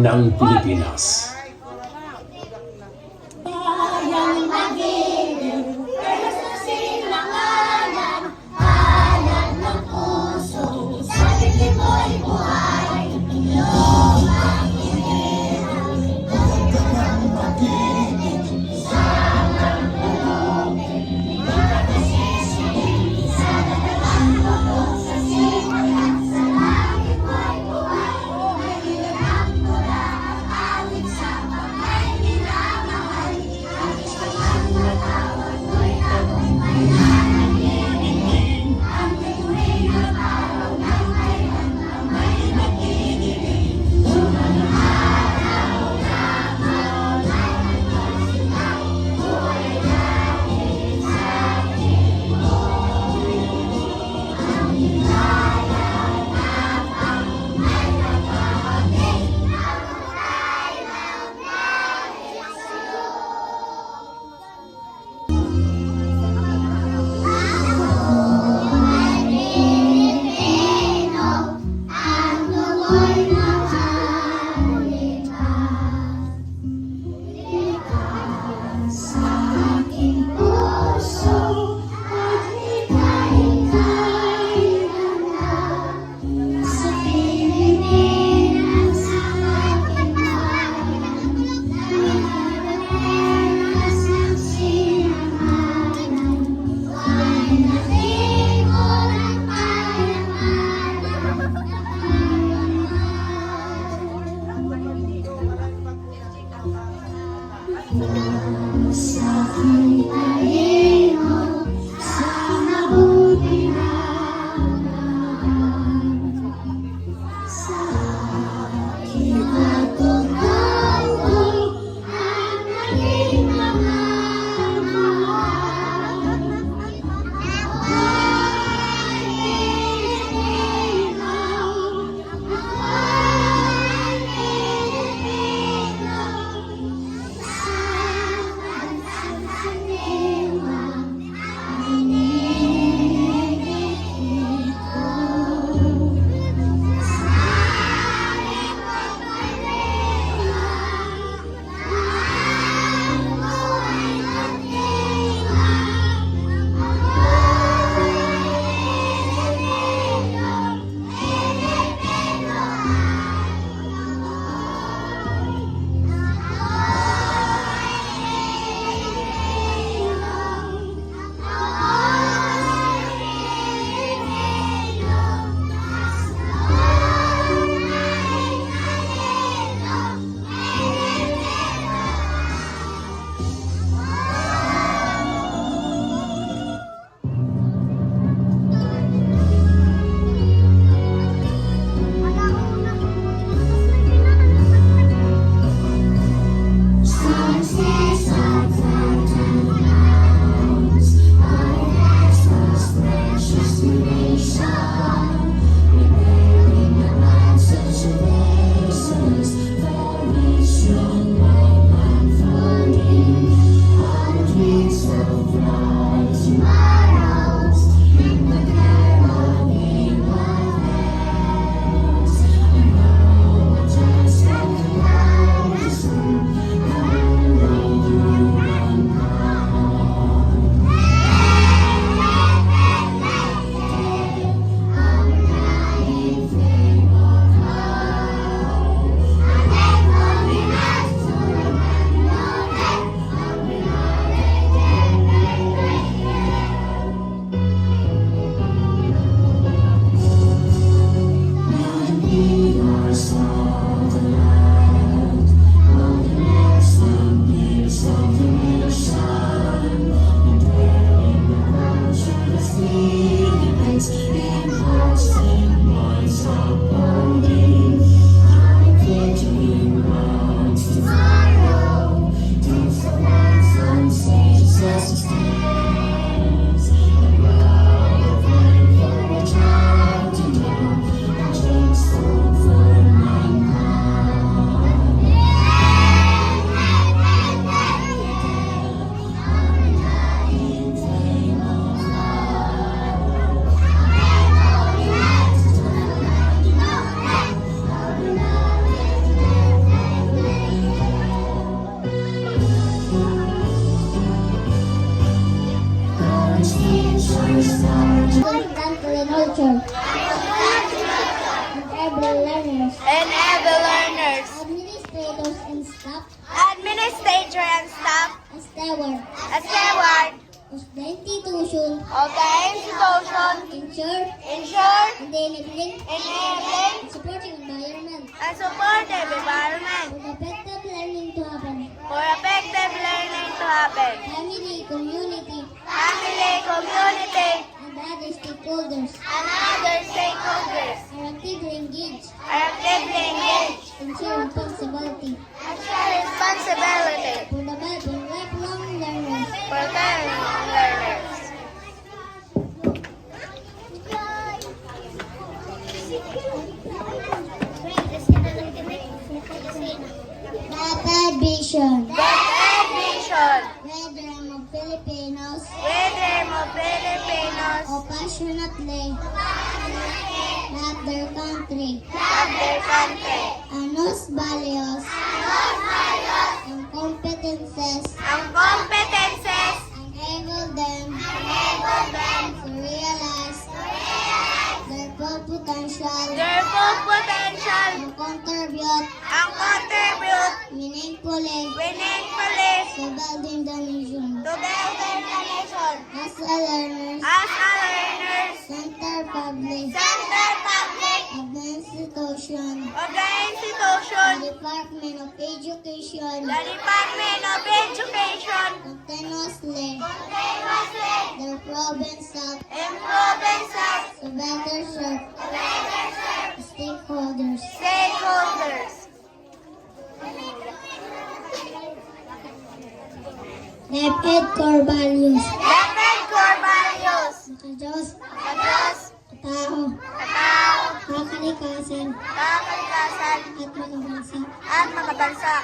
ng Pilipinas. teacher. And every learners. Administrators and staff. Administrator and staff. A steward. A steward. Of the institution. Of the institution. Ensure. Enabling. Enabling. Supporting environment. And supportive environment. For effective learning to happen. For effective learning to happen. Family, community. Family, community. And other stakeholders. And other stakeholders. Are actively engaged. Are actively engaged. Ensure responsibility. And share responsibility. For the lifelong learners. For lifelong learners. That vision. That vision. Whether of Filipinos. Whether of Filipinos. O passionately. Love their country. Love their country. Anos values. And competences. Ang competences. Enable them. To realize. Their full potential. Their full potential. And contribute. Ang contribute. Meaningfully. Meaningfully. To building the nation. To building the nation. As a learners. As a learners. Center public. Center public. Of the institution. Of the institution. Department of Education. The Department of Education. Continuously. Continuously. Their province of. Improve itself. To better serve. Stakeholders. Stakeholders. DepEd core values. Dapat core values. Makadiyos. Kados. Katao. Katao. Kakalikasan. Kakalikasan. At magabansa. At mga bansa.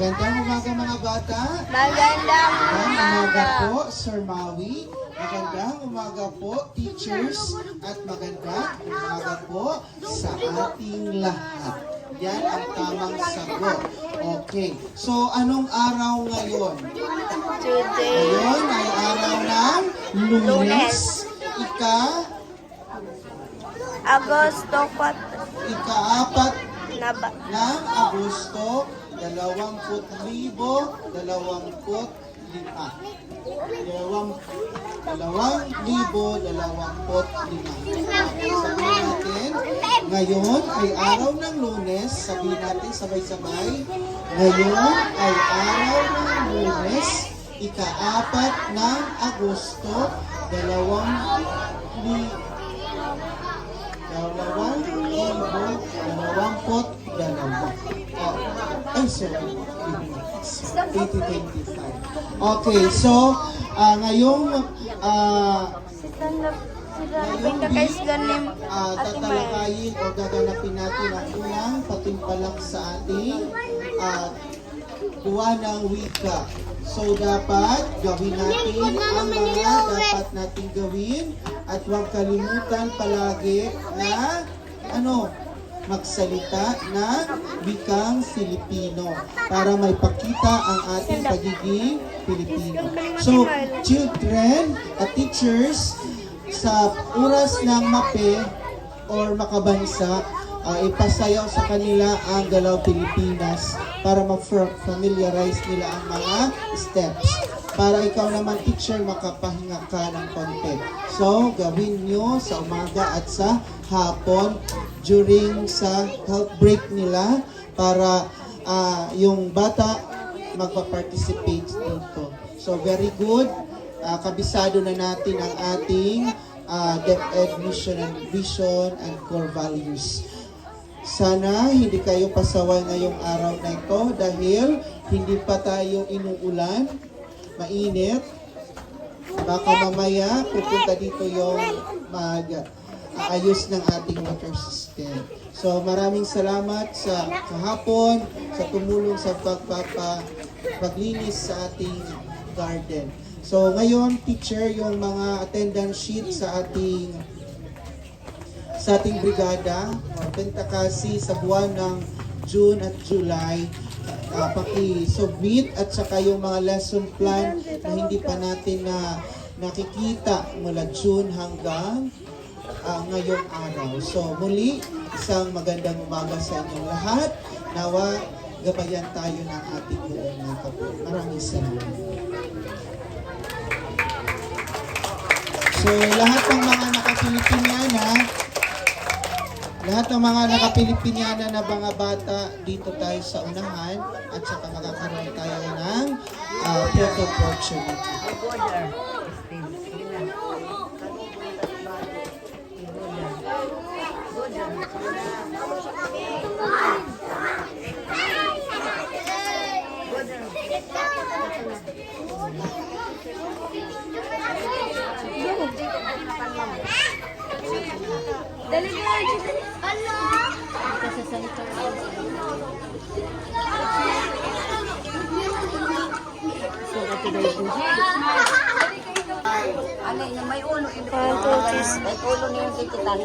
Magandang umaga mga bata. Magandang Magandang umaga umaga. po, Sir Maui. Magandang umaga po, teachers. At magandang umaga po sa ating lahat. Yan ang tamang sagot. Okay. So, anong araw ngayon? Today, Ngayon ay araw ng Lunes. Agosto 4 Ika-apat na ba? ng Agosto 2025. 2025. Sabihin natin, ngayon ay araw ng Lunes. Sabihin natin sabay-sabay. Ngayon ay araw ng Lunes, ika-apat ng Agosto 2025. Ay, sorry. 2025. Okay, so, ngayong, tatalakayin o gaganapin natin ang unang patimpalak sa ating buwan ng wika. So, dapat gawin natin ang mga dapat natin gawin at huwag kalimutan palagi na magsalita ng wikang Filipino para may pakita ang ating pagiging Pilipino. So, children at teachers, sa oras ng MAPE or makabansa, ipasayaw sa kanila ang Galaw Pilipinas para ma-familiarize nila ang mga steps. Para ikaw naman teacher, makapahinga ka ng konti. So, gawin nyo sa umaga at sa hapon during sa health break nila para yung bata magpa-participate dito. So, very good. Kabisado na natin ang ating DepEd mission and vision and core values. Sana hindi kayo pasaway ngayong araw na ito dahil hindi pa tayo inuulan, mainit. Baka mamaya pupunta dito yung ayos ng ating water system. So maraming salamat sa kahapon, sa tumulong sa paglinis sa ating garden. So ngayon, teacher, yung mga attendance sheet sa ating brigada, Pentakasi sa buwan ng June at July, paki-submit at saka yung mga lesson plan na hindi pa natin nakikita mula June hanggang ngayong araw. So muli, isang magandang umaga sa inyong lahat. Nawa, gabayan tayo ng ating buong mga kapatid. Maraming salamat. So, lahat ng mga nakapilipinyana na mga bata, dito tayo sa unahan at saka makakaroon tayo ng photo opportunity. Ano yun, may ulo. One, two, three. May ulo na yung tititan.